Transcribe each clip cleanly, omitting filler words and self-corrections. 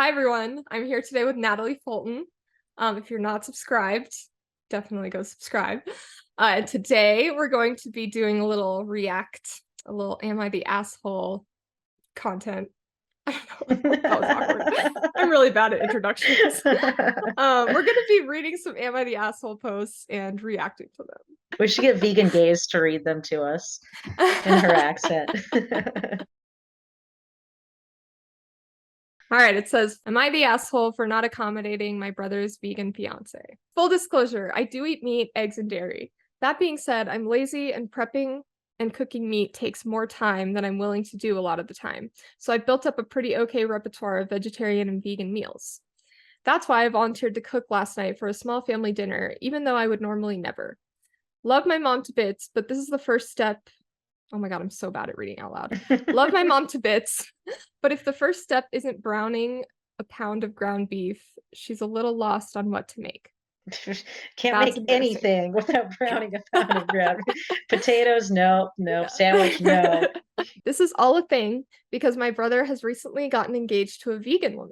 Hi everyone, I'm here today with Natalie Fulton. If you're not subscribed, definitely go subscribe. Today we're going to be doing a little Am I the Asshole content. I don't know, that was awkward. I'm really bad at introductions. We're going to be reading some Am I the Asshole posts and reacting to We should get Vegan Gaze to read them to us in her them. accent. All right, it says, am I the asshole for not accommodating my brother's vegan fiance? Full disclosure, I do eat meat, eggs, and dairy. That being said, I'm lazy and prepping and cooking meat takes more time than I'm willing to do a lot of the time. So I've built up a pretty okay repertoire of vegetarian and vegan meals. That's why I volunteered to cook last night for a small family dinner, even though I would normally never. Love my mom to bits, but this is the first step. Oh my God, I'm so bad at reading out loud. Love my mom to bits, but if the first step isn't browning a pound of ground beef, she's a little lost on what to make. Can't That's make embarrassing. anything without browning a pound of ground. Potatoes, nope, nope. Sandwich, no. This is all a thing because my brother has recently gotten engaged to a vegan woman.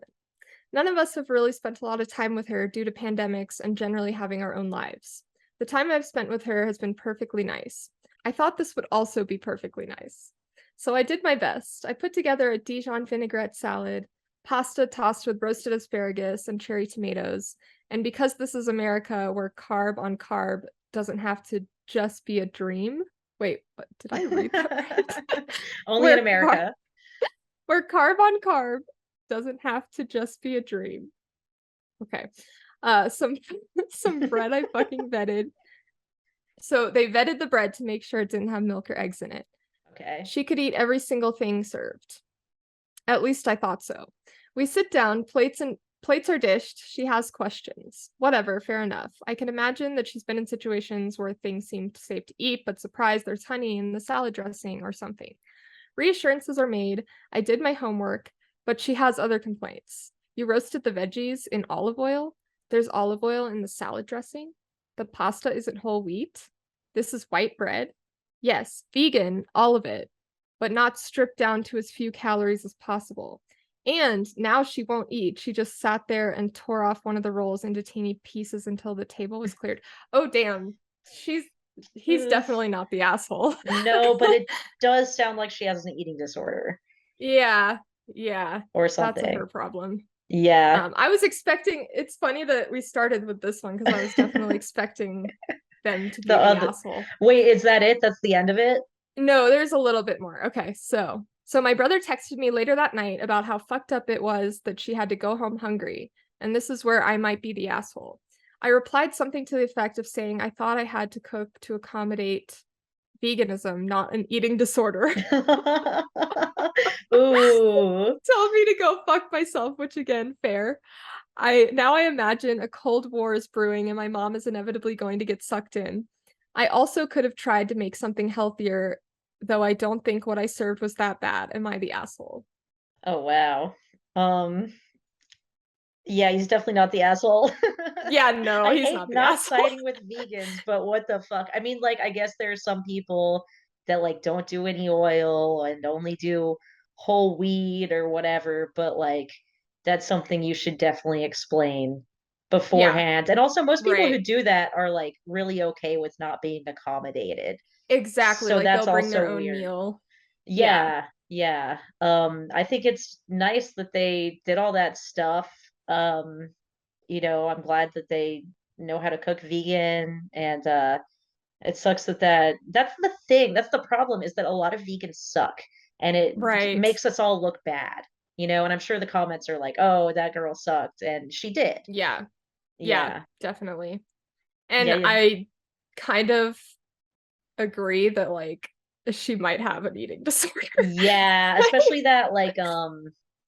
None of us have really spent a lot of time with her due to pandemics and generally having our own lives. The time I've spent with her has been perfectly nice. I thought this would also be perfectly nice. So I did my best. I put together a Dijon vinaigrette salad, pasta tossed with roasted asparagus and cherry tomatoes. And because this is America, where carb on carb doesn't have to just be a dream. Wait, what, did I read that right? Only in where, car- America. where carb on carb doesn't have to just be a dream. Okay. Some some bread I fucking vetted. So they vetted the bread to make sure it didn't have milk or eggs in it. Okay. She could eat every single thing served. At least I thought so. We sit down, plates are dished. She has questions. Whatever, fair enough. I can imagine that she's been in situations where things seemed safe to eat, but surprise, there's honey in the salad dressing or something. Reassurances are made. I did my homework, but she has other complaints. You roasted the veggies in olive oil. There's olive oil in the salad dressing. The pasta isn't whole wheat. This is white bread. Yes, vegan, all of it, but not stripped down to as few calories as possible. And now she won't eat. She just sat there and tore off one of the rolls into teeny pieces until the table was cleared. Oh, damn. He's Mm, definitely not the asshole. no, but it does sound like she has an eating disorder Yeah, yeah, or that's a her something. problem. Yeah. I was expecting, it's funny that we started with this one because I was definitely expecting them to The be the other, asshole. wait, is that it? That's the end of it? No, there's a little bit more. Okay, so my brother texted me later that night about how fucked up it was that she had to go home hungry, and this is where I might be the asshole. I replied something to the effect of saying I thought I had to cook to accommodate veganism, not an eating disorder. Ooh. Told me to go fuck myself, which again, fair. I imagine a cold war is brewing and my mom is inevitably going to get sucked in. I also could have tried to make something healthier, though I don't think what I served was that bad. Am I the asshole? Oh wow. Um, yeah, he's definitely not the asshole. Yeah, no, I he's hate not the not asshole. siding with vegans, but what the fuck? I mean, like, I guess there's some people that like don't do any oil and only do whole wheat or whatever, but like that's something you should definitely explain Yeah, beforehand. And also most people who right. do that are like really okay with not being accommodated. Exactly. So Like that's they'll bring their also own weird. meal. Yeah. Yeah, yeah. I think it's nice that they did all that stuff. I'm glad that they know how to cook vegan and it sucks that's the thing. That's the problem is that a lot of vegans suck and it Right. makes us all look bad, and I'm sure the comments are like, "Oh, that girl sucked," and she did. Yeah. Yeah, Yeah. definitely. Yeah, And yeah. I kind of agree that like she might have an eating disorder. Yeah, especially that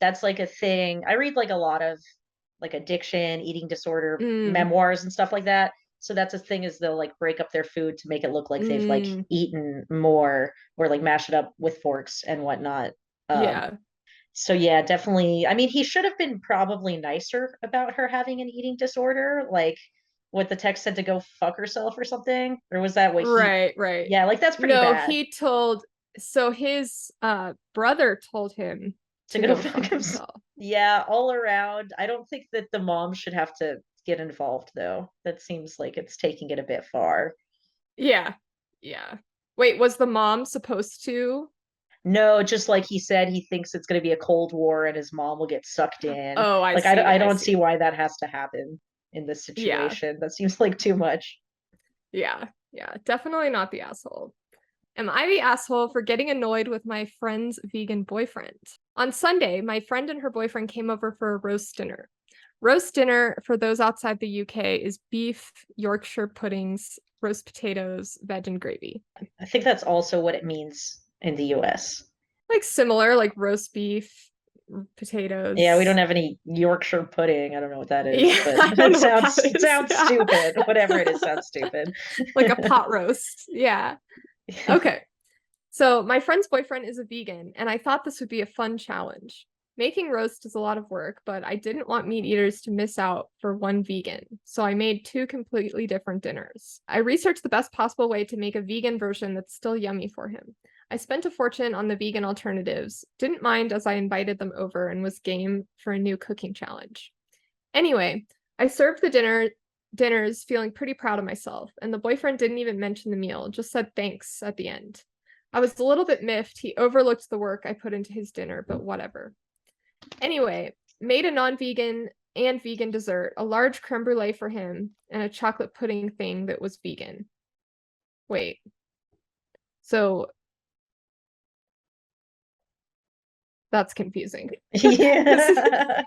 that's like a thing. I read like a lot of like addiction, eating disorder Mm, memoirs and stuff like that. So that's a thing is they'll like break up their food to make it look like they've like mm, eaten more or like mash it up with forks and whatnot. Um, yeah. so yeah, definitely. I mean, he should have been probably nicer about her having an eating disorder, like what the text said to go fuck herself or something. Or was that what he Right, right. yeah, like that's pretty No, bad he told so his brother told him to to go go fuck fuck himself. himself. Yeah, all around. I don't think that the mom should have to get involved though. That seems like it's taking it a bit far. Yeah. Yeah. Wait, was the mom supposed to? No, just like he said, he thinks it's going to be a Cold War and his mom will get sucked in. Oh, I Like, see, I I don't see see. why that has to happen in this Yeah. situation. That seems like too much. Yeah. Yeah. Definitely not the asshole. Am I the asshole for getting annoyed with my friend's vegan boyfriend? On Sunday, my friend and her boyfriend came over for a roast dinner. Roast dinner, for those outside the UK, is beef, Yorkshire puddings, roast potatoes, veg, and gravy. I think that's also what it means in the US. Like similar, like roast beef, Yeah, we don't potatoes. have any Yorkshire pudding. I don't know what that is, Yeah, but I don't it know what that it is. sounds Yeah. stupid. Whatever it is sounds stupid. Like a pot roast. Yeah. Okay. So my friend's boyfriend is a vegan, and I thought this would be a fun challenge. Making roast is a lot of work, but I didn't want meat eaters to miss out for one vegan, so I made two completely different dinners. I researched the best possible way to make a vegan version that's still yummy for him. I spent a fortune on the vegan alternatives, didn't mind as I invited them over and was game for a new cooking challenge. Anyway, I served the dinners feeling pretty proud of myself, and the boyfriend didn't even mention the meal, just said thanks at the end. I was a little bit miffed. He overlooked the work I put into his dinner, but whatever. Anyway, made a non-vegan and vegan dessert, a large creme brulee for him, and a chocolate pudding thing that was vegan. Wait. So that's confusing. 'Cause Yeah.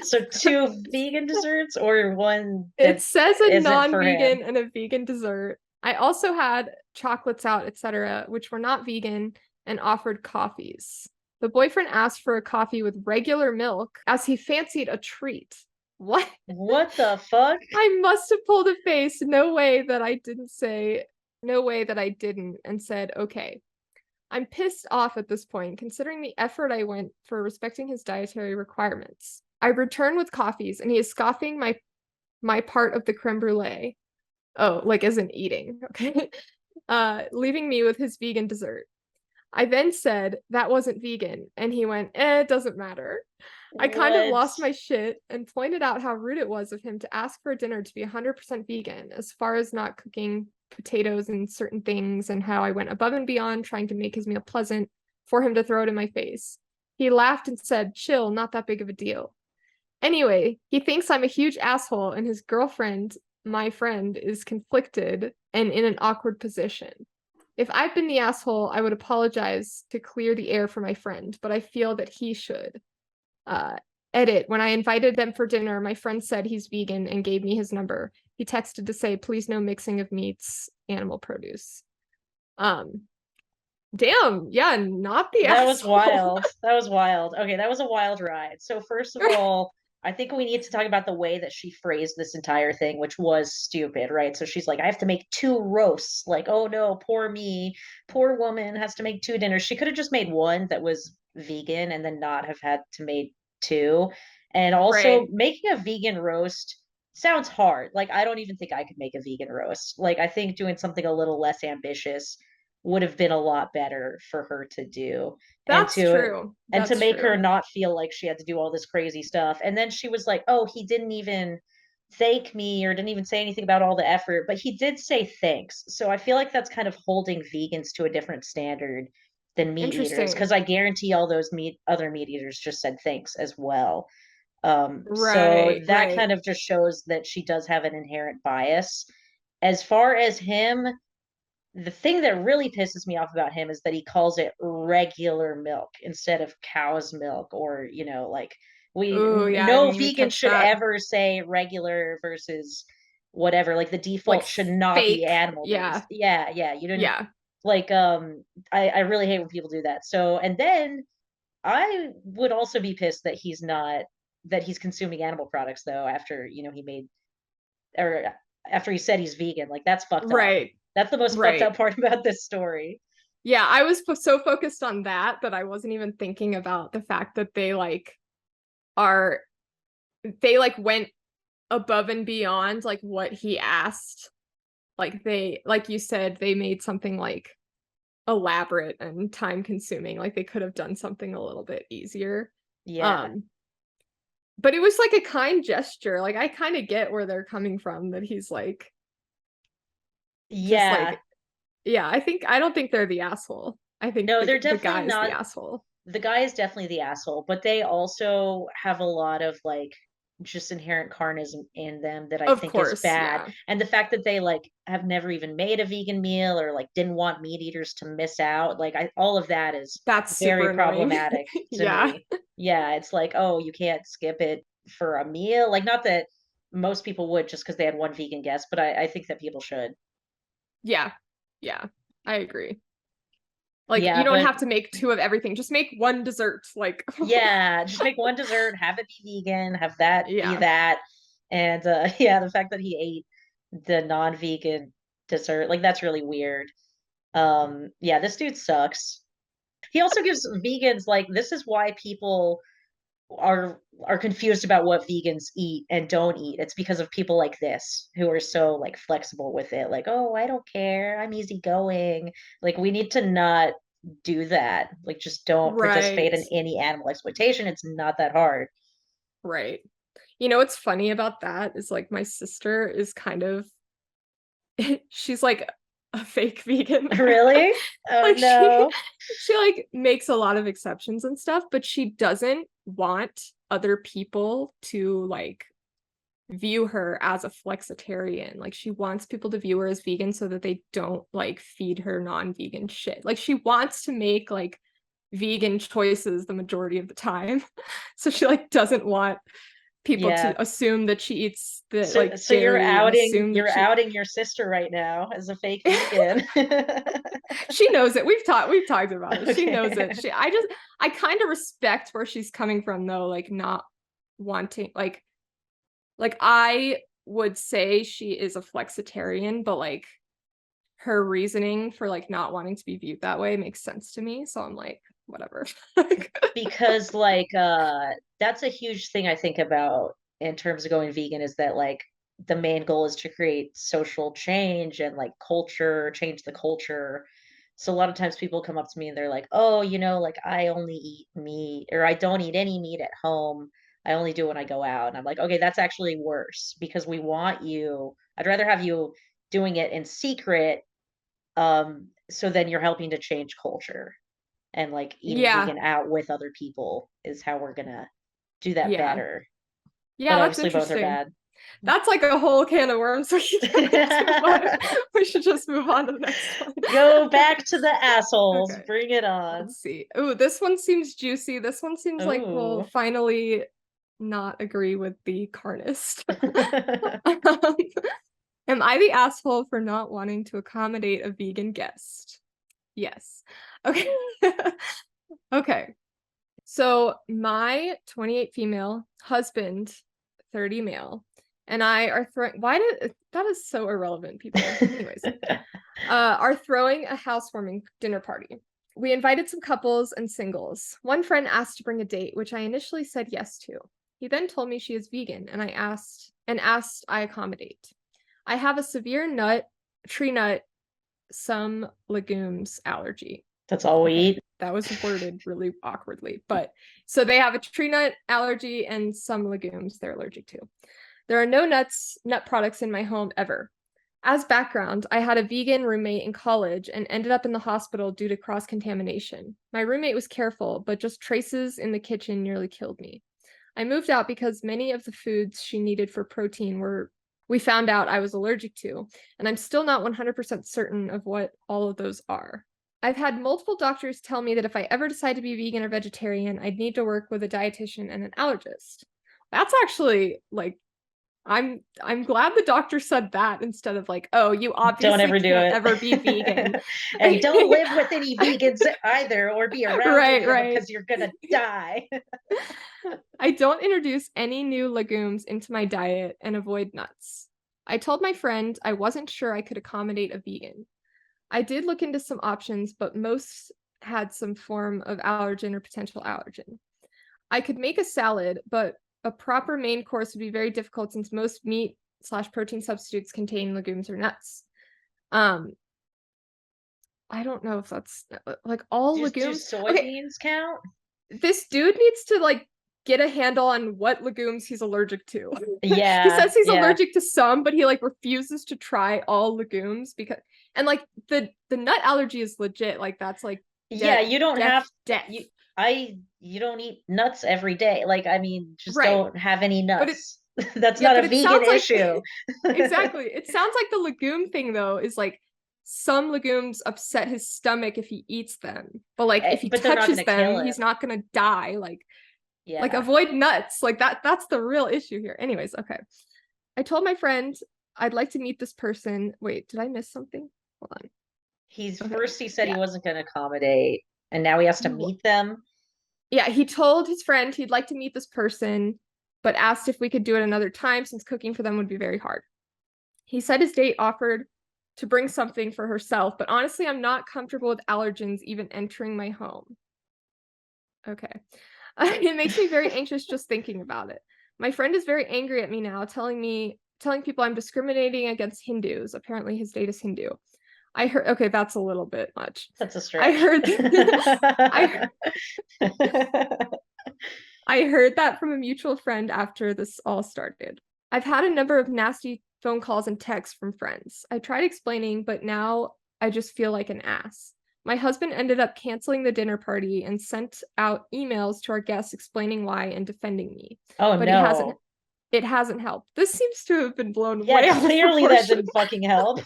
So two vegan desserts or one it that says a isn't for him? non-vegan and a vegan dessert. I also had chocolates out, etc., which were not vegan and offered coffees. The boyfriend asked for a coffee with regular milk as he fancied a treat. What? What the fuck? I must have pulled a face. No way that I didn't say, no way that I didn't, and said, okay. I'm pissed off at this point, considering the effort I went for respecting his dietary requirements. I return with coffees, and he is scoffing my part of the creme brulee. Oh, like isn't eating. Okay. Leaving me with his vegan dessert. I then said that wasn't vegan, and he went, it doesn't matter. I kind of What? lost my shit and pointed out how rude it was of him to ask for a dinner to be 100% vegan, as far as not cooking potatoes and certain things, and how I went above and beyond trying to make his meal pleasant for him to throw it in my face. He laughed and said, chill, not that big of a deal. Anyway, he thinks I'm a huge asshole, and his girlfriend, my friend, is conflicted and in an awkward position. If I've been the asshole, I would apologize to clear the air for my friend, but I feel that he should. Uh, Edit. When I invited them for dinner, my friend said he's vegan and gave me his number. He texted to say, please no mixing of meats, animal produce. Um, Damn, yeah, not the That was asshole. wild. That was wild. Okay, that was a wild ride. So first of all, I think we need to talk about the way that she phrased this entire thing, which was stupid, right? So she's like, I have to make two roasts. Like, oh no, poor me, poor woman has to make two dinners. She could have just made one that was vegan and then not have had to make two. And also Right. making a vegan roast sounds hard. Like, I don't even think I could make a vegan roast. Like, I think doing something a little less ambitious would have been a lot better for her to do and That's to true. and to That's make her true. not feel like she had to do all this crazy stuff. And then she was like, "Oh, he didn't even thank me or didn't even say anything about all the effort, but he did say thanks." So I feel like that's kind of holding vegans to a different standard than meat eaters Interesting. because I guarantee all those other meat eaters just said thanks as well. So Right, that right. kind of just shows that she does have an inherent bias. As far as him, the thing that really pisses me off about him is that he calls it regular milk instead of cow's milk, or like Oh, yeah, I no didn't even vegan catch should that. ever say regular versus whatever. Like the Like default should not be fake. animal Yeah. based. Yeah, yeah, you didn't Yeah. like I really hate when people do that. So and then I would also be pissed that he's consuming animal products though after he made, or after he said he's vegan. Like, that's fucked up. Right. That's the most fucked Right. up part about this story. Yeah, I was so focused on that that I wasn't even thinking about the fact that are they like went above and beyond like what he asked. Like like you said, they made something like elaborate and time consuming. Like they could have done something a little bit easier. Yeah. Um but it was like a kind gesture. Like I kind of get where they're coming from that he's like just Yeah. like yeah, I don't think they're the asshole. I think No, they're the definitely guy is the not. asshole. The guy is definitely the asshole, but they also have a lot of like just inherent carnism in them that I Of think is course, bad. yeah. And the fact that they like have never even made a vegan meal or like didn't want meat eaters to miss out, like all of that is That's super very annoying. problematic to Yeah. me. Yeah, it's like, oh, you can't skip it for a meal. Like not that most people would just because they had one vegan guest, but I think that people should. Yeah. Yeah. I agree. Like you Yeah, don't but have to make two of everything. Just make one dessert. Like yeah, just make one dessert, have it be vegan, have that be yeah. that. And yeah, the fact that he ate the non-vegan dessert, like that's really weird. Yeah, this dude sucks. He also gives vegans like this is why people are confused about what vegans eat and don't eat. It's because of people like this who are so like flexible with it. Like, oh, I don't care. I'm easygoing. Like we need to not do that. Like just don't participate Right. in any animal exploitation. It's not that hard. Right. You know what's funny about that is like my sister is kind of she's like a fake vegan. Really? Oh Like no. she like makes a lot of exceptions and stuff, but she doesn't want other people to like view her as a flexitarian. Like she wants people to view her as vegan so that they don't like feed her non-vegan shit. Like she wants to make like vegan choices the majority of the time. So she like doesn't want people to Yeah. assume that she eats the So like so dairy and assume that you're she outing your sister right now as a fake vegan. she knows it. We've talked about it. She knows Okay. it. I kind of respect where she's coming from though, like not wanting like I would say she is a flexitarian, but like her reasoning for like not wanting to be viewed that way makes sense to me. So I'm like, whatever. Because like that's a huge thing I think about in terms of going vegan is that like the main goal is to create social change and like culture, change the culture. So a lot of times people come up to me and they're like, "Oh, like I only eat meat or I don't eat any meat at home. I only do when I go out." And I'm like, "Okay, that's actually worse because we want you. I'd rather have you doing it in secret so then you're helping to change culture." And like eating Yeah, vegan out with other people is how we're gonna do that yeah. better. Yeah, But that's obviously both are interesting. bad. That's like a whole can of worms we should get into, but we should just move on to the next one. Go back to the assholes. Okay, Bring it on. let's see. Ooh, this one seems juicy. This one seems like we'll Ooh. finally not agree with the carnist. Um, am I the asshole for not wanting to accommodate a vegan guest? Yes. Okay. Okay. So my 28 female husband, 30 male, and I are throwing why did that is so irrelevant, people. Anyways, are throwing a housewarming dinner party. We invited some couples and singles. One friend asked to bring a date, which I initially said yes to. He then told me she is vegan, and I asked I accommodate. I have a severe tree nut, some legumes allergy. That's all we Okay, eat. that was worded really awkwardly, but so they have a tree nut allergy and some legumes they're allergic to. There are no nut products in my home ever. As background, I had a vegan roommate in college and ended up in the hospital due to cross contamination. My roommate was careful, but just traces in the kitchen nearly killed me. I moved out because many of the foods she needed for protein were we found out I was allergic to, and I'm still not 100% certain of what all of those are. I've had multiple doctors tell me that if I ever decide to be vegan or vegetarian, I'd need to work with a dietitian and an allergist. That's actually like I'm glad the doctor said that instead of like, "Oh, you Don't obviously ever do can't ever be vegan." it. And don't live with any vegans either or be around Right, any of them right. because you're gonna die. I don't introduce any new legumes into my diet and avoid nuts. I told my friend I wasn't sure I could accommodate a vegan. I did look into some options, but most had some form of allergen or potential allergen. I could make a salad, but a proper main course would be very difficult since most meat/protein substitutes contain legumes or nuts. Um, I don't know if that's like all Do legumes. Okay, soybeans count? this dude needs to like get a handle on what legumes he's allergic to. He Yeah, says he's yeah. allergic to some, but he like refuses to try all legumes because and like the nut allergy is legit. Like that's like Yeah, death, you don't death, have death. you you don't eat nuts every day. Like, I mean, just Right. don't have any But it nuts. That's yeah, not a but it vegan sounds like issue. exactly. It sounds like the legume thing though is like some legumes upset his stomach if he eats them. But like if he But they're not touches gonna kill them, him. he's not gonna die. Like Yeah. avoid nuts. Like that's the real issue here. Anyways, okay. I told my friend I'd like to meet this person. Wait, did I miss something? Hold He's on. Okay. first he said he Yeah. wasn't gonna accommodate, and now he has to meet them. Yeah, he told his friend he'd like to meet this person, but asked if we could do it another time since cooking for them would be very hard. He said his date offered to bring something for herself, but honestly, I'm not comfortable with allergens even entering my home. Okay. It makes me very anxious just thinking about it. My friend is very angry at me now, telling people I'm discriminating against Hindus. Apparently his date is Hindu. I heard okay, that's a little bit much. That's a I stretch. heard I I heard that from a mutual friend after this all started. I've had a number of nasty phone calls and texts from friends. I tried explaining, but now I just feel like an ass. My husband ended up canceling the dinner party and sent out emails to our guests explaining why and defending me. Oh But he hasn't no. it hasn't helped. This seems to have been blown Yeah, way out of clearly that proportion. didn't fucking help.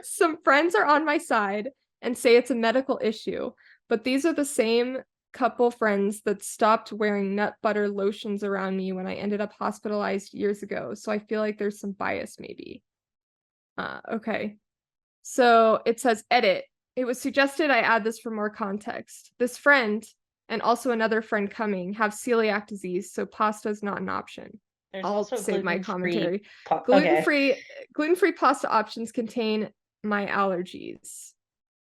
Some friends are on my side and say it's a medical issue, but these are the same couple friends that stopped wearing nut butter lotions around me when I ended up hospitalized years ago. So I feel like there's some bias maybe. Okay. So it says edit. It was suggested I add this for more context. This friend and also another friend coming have celiac disease, so pasta is not an option. There's I'll also save my gluten-free commentary. okay. Gluten-free gluten-free pasta options contain my allergens.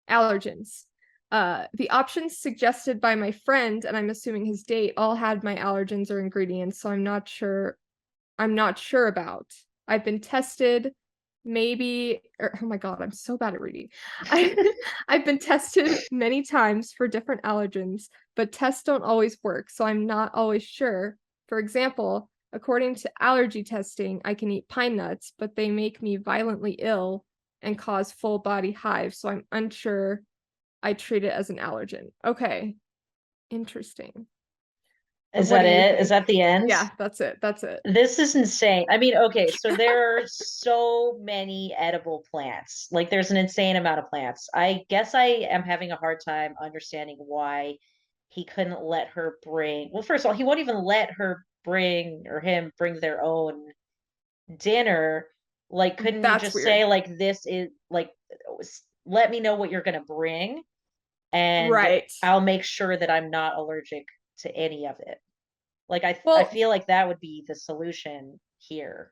The options suggested by my friend, and I'm assuming his date, all had my allergens or ingredients, so I'm not sure about. I've been tested, maybe or oh my god, I'm so bad at reading. I I've been tested many times for different allergens, but tests don't always work, so I'm not always sure. For example, according to allergy testing, I can eat pine nuts, but they make me violently ill and cause full body hives, so I'm unsure I treat it as an allergen. Okay, interesting. Is What that do you it? Is think? that the end? Yeah, that's it. That's it. This is insane. I mean, okay, so there are so many edible plants. Like there's an insane amount of plants. I guess I am having a hard time understanding why he couldn't let her bring, well, first of all, he won't even let her bring or him bring their own dinner. Like, couldn't you That's just say, weird. like, this is like, let me know what you're gonna bring, and Right. I'll make sure that I'm not allergic to any of it. Like I Well, feel like that would be the solution here.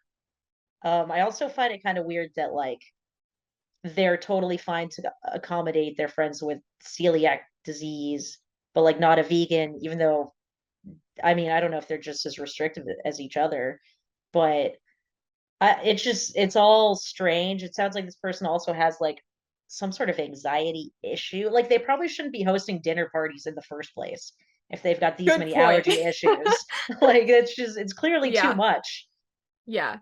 I also find it kind of weird that like they're totally fine to accommodate their friends with celiac disease, but like not a vegan, even though I mean I don't know if they're just as restrictive as each other, but it's just it's all strange. It sounds like this person also has like some sort of anxiety issue. Like they probably shouldn't be hosting dinner parties in the first place if they've got these good many point. allergy issues. Like it's just it's clearly too Yeah, much. yeah.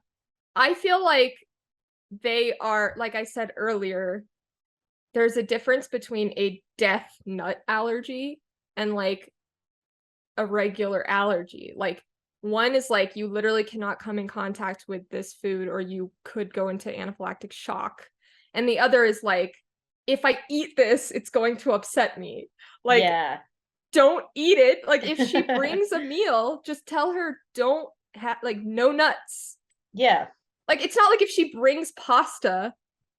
I feel like they are, like I said earlier, there's a difference between a death nut allergy and like a regular allergy. Like one is like you literally cannot come in contact with this food or you could go into anaphylactic shock. And the other is like if I eat this, it's going to upset me. Like Yeah. don't eat it. Like if she brings a meal, just tell her don't have like no nuts. Yeah. Like it's not like if she brings pasta,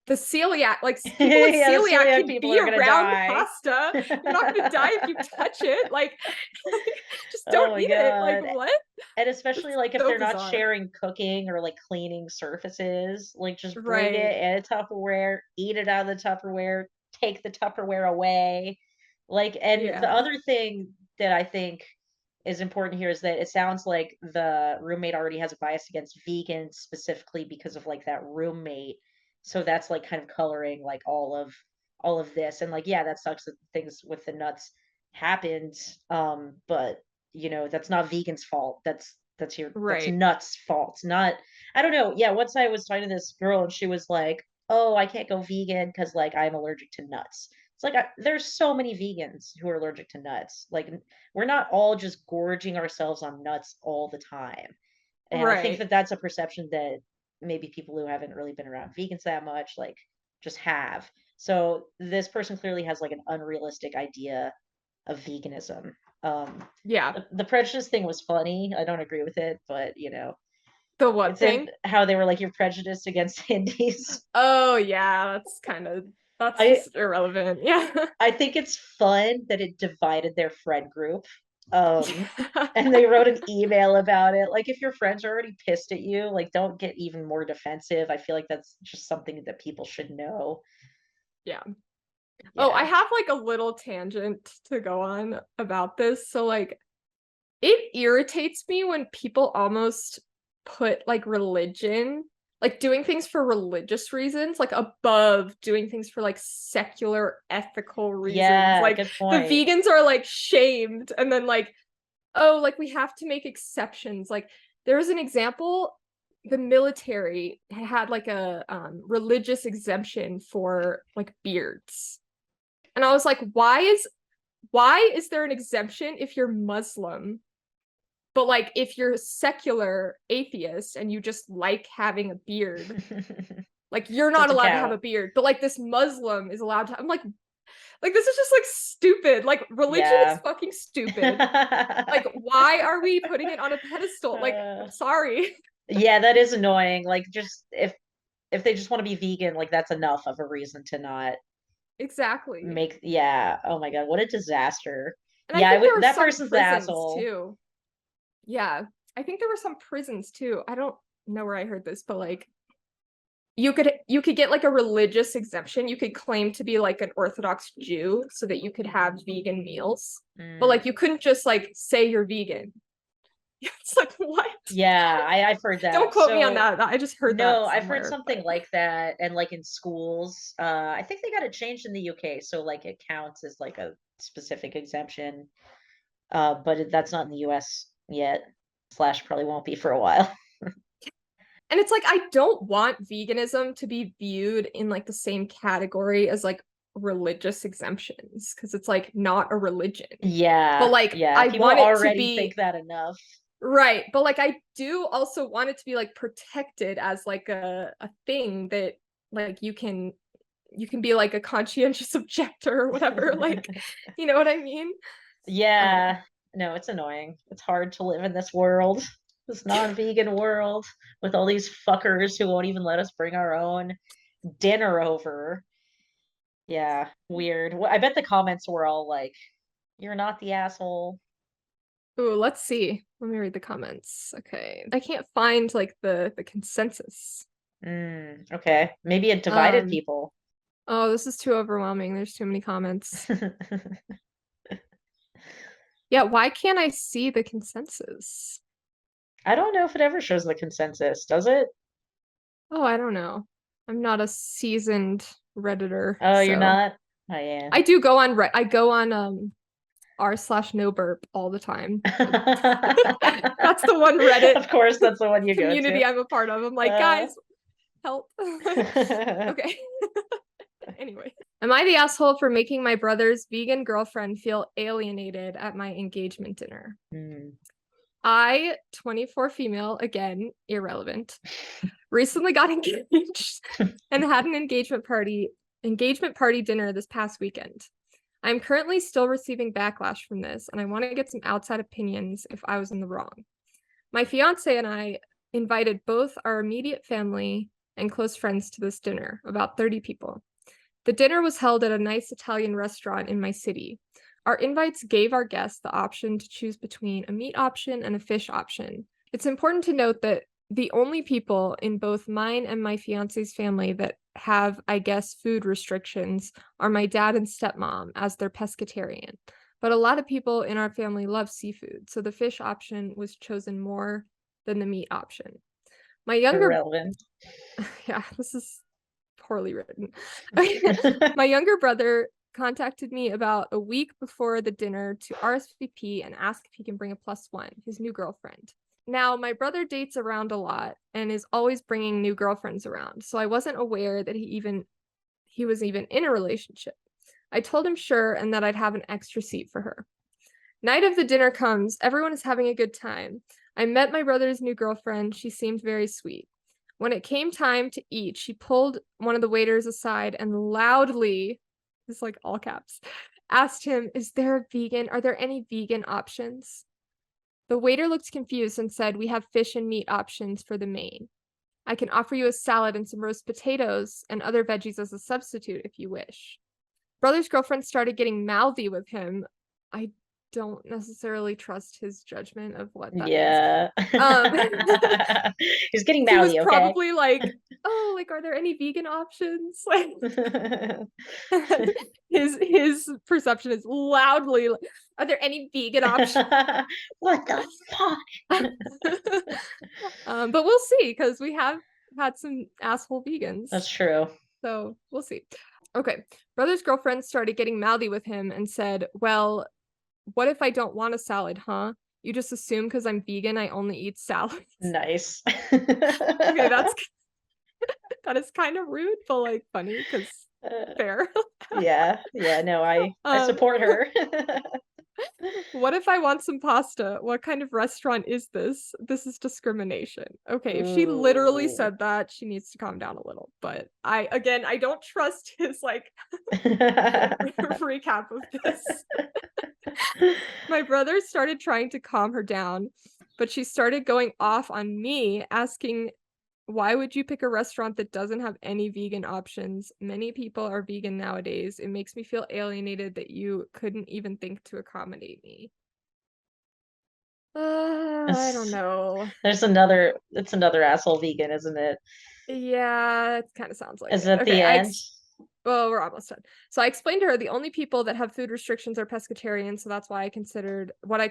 the celiac like people with Yeah, the celiac celiac can people be are gonna around the die. pasta. You're not going to die if you touch it. Like just Oh don't my eat it. Like God. what? And It's especially like if so they're not bizarre. sharing cooking or like cleaning surfaces, like just bring Right. it in a Tupperware, eat it out of the Tupperware, take the Tupperware away. Like, and the Yeah. other thing that I think is important here is that it sounds like the roommate already has a bias against vegans specifically because of like that roommate. So that's like kind of coloring like all of this. And like, yeah, that sucks that things with the nuts happened. But that's not vegan's fault. That's Right. nuts fault. Not, I don't know. Yeah, once I was talking to this girl and she was like, "Oh, I can't go vegan because like I'm allergic to nuts." It's like there's so many vegans who are allergic to nuts. Like we're not all just gorging ourselves on nuts all the time. And I think Right. that that's a perception that maybe people who haven't really been around vegans that much like just have. So this person clearly has like an unrealistic idea of veganism. Um, Yeah. the prejudice thing was funny. I don't agree with it, but The what it's in thing? how they were like you're prejudiced against Hindis. Oh yeah, that's I just irrelevant. Yeah. I think it's fun that it divided their friend group. Um, Yeah. and they wrote an email about it. Like if your friends are already pissed at you, like don't get even more defensive. I feel like that's just something that people should know. Yeah. Oh, I Yeah. have like a little tangent to go on about this. So like it irritates me when people almost put like religion, like doing things for religious reasons, like above doing things for like secular ethical reasons. Yeah, Like good the point. vegans are like shamed and then like, oh, like we have to make exceptions. Like there was an example, the military had like a religious exemption for like beards. And I was like, why is there an exemption if you're Muslim? But like if you're secular atheist and you just like having a beard, like you're not Doesn't allowed to have a count. beard, but like this Muslim is allowed to. I'm like this is just like stupid. Like religion is Yeah. fucking stupid. Like why are we putting it on a pedestal? Like Uh, sorry. yeah, that is annoying. Like just if they just want to be vegan, like that's enough of a reason to not Exactly. make, yeah. Oh my God, what a disaster. And I Yeah, think there were that some person's the prisons asshole. too. Yeah. I think there were some prisons too. I don't know where I heard this, but like you could get like a religious exemption. You could claim to be like an Orthodox Jew so that you could have vegan meals. But Mm, like you couldn't just like say you're vegan. It's like what? yeah, I've heard Don't that. quote me on So that. I just heard no, that I've heard somewhere, something but like that, and like in schools, I think they got it changed in the UK, so like it counts as like a specific exemption. But that's not in the US yet. Slash probably won't be for a while. and it's like I don't want veganism to be viewed in like the same category as like religious exemptions because it's like not a religion. But Yeah, like yeah. I People want it to already think be that enough. right, but like I do also want it to be like protected as like a thing that like you can be like a conscientious objector or whatever. Like, you know what I mean? I don't know. Yeah. No, it's annoying. It's hard to live in this world, this non-vegan world, with all these fuckers who won't even let us bring our own dinner over. Yeah, weird. I bet the comments were all like, "You're not the asshole." Ooh, let's see. Let me read the comments. Okay. I can't find like the consensus. Okay. Maybe it divided Um, people. oh, this is too overwhelming. There's too many comments. Yeah, why can't I see the consensus? I don't know if it ever shows the consensus, does it? Oh, I don't know. I'm not a seasoned Redditor, Oh, you're so not? Oh, yeah. I do go on I go on r/no burp all the time. That's the one Reddit Of course, that's the one you go to. community I'm a part of. I'm like, Uh, guys, help. Okay. Anyway, am I the asshole for making my brother's vegan girlfriend feel alienated at my engagement dinner? hmm. I, 24 female, again, irrelevant, recently got engaged and had an engagement party dinner this past weekend. I'm currently still receiving backlash from this, and I want to get some outside opinions if I was in the wrong. My fiance and I invited both our immediate family and close friends to this dinner, about 30 people. The dinner was held at a nice Italian restaurant in my city. Our invites gave our guests the option to choose between a meat option and a fish option. It's important to note that the only people in both mine and my fiance's family that have, I guess, food restrictions are my dad and stepmom, as they're pescatarian. But a lot of people in our family love seafood, so the fish option was chosen more than the meat option. My younger, Irrelevant. yeah, this is poorly written. My younger brother contacted me about a week before the dinner to RSVP and ask if he can bring a +1, his new girlfriend. Now, my brother dates around a lot and is always bringing new girlfriends around, so I wasn't aware that he was even in a relationship. I told him sure and that I'd have an extra seat for her. Night of the dinner comes, everyone is having a good time. I met my brother's new girlfriend, she seemed very sweet. When it came time to eat, she pulled one of the waiters aside and loudly, it's like all caps, asked him, are there any vegan options? The waiter looked confused and said, we have fish and meat options for the main. I can offer you a salad and some roast potatoes and other veggies as a substitute if you wish. Brother's girlfriend started getting mouthy with him. I don't necessarily trust his judgment of what that means. Yeah. Um, He's getting he was mouthy, okay? probably like, "Oh, like, are there any vegan options?" Like, his perception is loudly like, "Are there any vegan options?" What the fuck? But we'll see because we have had some asshole vegans, That's true. so we'll see. Okay, brother's girlfriend started getting mouthy with him and said, "Well, what if I don't want a salad, huh? You just assume because 'cause I'm vegan, I only eat salads." Nice. Okay, that is kind of rude, but, like, funny because Uh, fair. yeah, yeah, no, I Um, support her. what if I want some pasta? What kind of restaurant is this? This is discrimination. Okay, if she literally Ooh. said that, she needs to calm down a little, but I don't trust his, like, recap of this. My brother started trying to calm her down, but she started going off on me, asking, "Why would you pick a restaurant that doesn't have any vegan options? Many people are vegan nowadays. It makes me feel alienated that you couldn't even think to accommodate me." I don't It's know. it's another asshole vegan, isn't it? Yeah, it kinda sounds like Is it. it Okay, the end? well, we're almost done. So I explained to her the only people that have food restrictions are pescatarian, so that's why I considered when I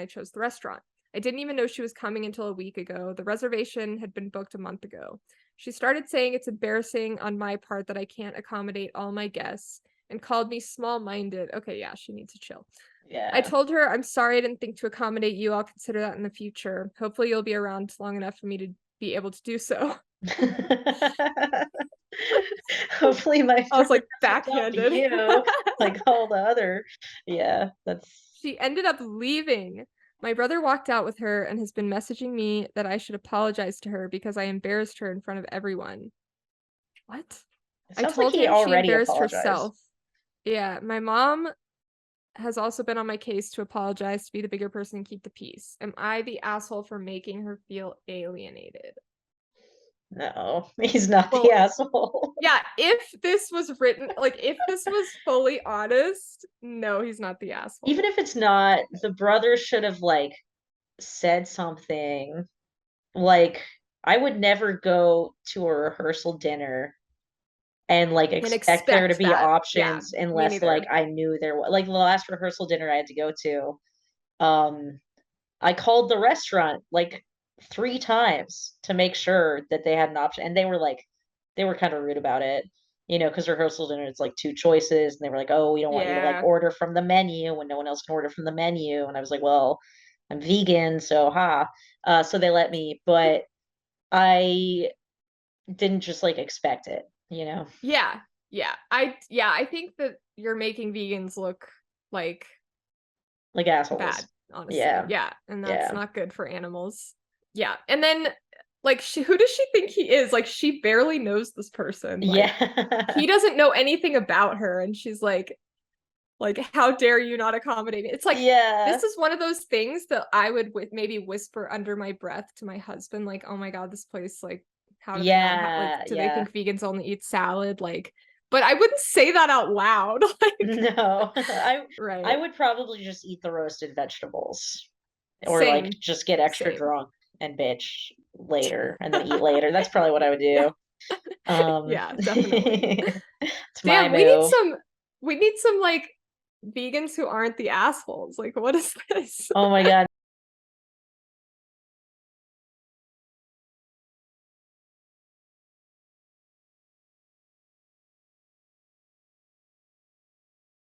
chose the restaurant. I didn't even know she was coming until a week ago. The reservation had been booked a month ago. She started saying it's embarrassing on my part that I can't accommodate all my guests and called me small-minded. Okay, yeah, she needs to chill. I Yeah. told her, "I'm sorry I didn't think to accommodate you. I'll consider that in the future. Hopefully you'll be around long enough for me to be able to do so." Hopefully my I was friend like doesn't talk to backhanded. you like all the other. Yeah, that's She ended up leaving. My brother walked out with her and has been messaging me that I should apologize to her because I embarrassed her in front of everyone. What? it I sounds like told he him she already embarrassed apologized. herself. Yeah, my mom has also been on my case to apologize, to be the bigger person and keep the peace. Am I the asshole for making her feel alienated? No, he's not the Well, asshole. yeah, if this was written, like, if this was fully honest, no, he's not the Even asshole. if it's not, the brother should have like said something like I would never go to a rehearsal dinner and like And expect there to expect be that. Yeah, options me unless like neither. I knew there was like the last rehearsal dinner I had to go to. Um, I called the restaurant like 3 times to make sure that they had an option, and they were kind of rude about it, because rehearsal dinner is like two choices, and they were like, "Oh, we don't want you to like Yeah. order from the menu when no one else can order from the menu," and I was like, "Well, I'm vegan, so ha." So they let me, but I didn't just like expect it. Yeah. I think that you're making vegans look, like, Like bad, assholes. honestly. Yeah, Yeah, and that's yeah, not good for animals. Yeah, and then, like, who does she think he is? Like, she barely knows this person, like, yeah, he doesn't know anything about her, and she's like, "How dare you not accommodate me?" It's like, yeah, this is one of those things that I would maybe whisper under my breath to my husband, like, "Oh my god, this place, like, how do they not have like, yeah, do they yeah. think vegans only eat salad?" Like, but I wouldn't say that out loud, like, No, I right. would probably just eat the roasted vegetables or like Same, just get extra same. drunk and bitch later and then eat later. That's probably what I would Yeah, do. yeah, definitely. It's my Damn, move. we need some, like, vegans who aren't the assholes, like, what is this? Oh my God.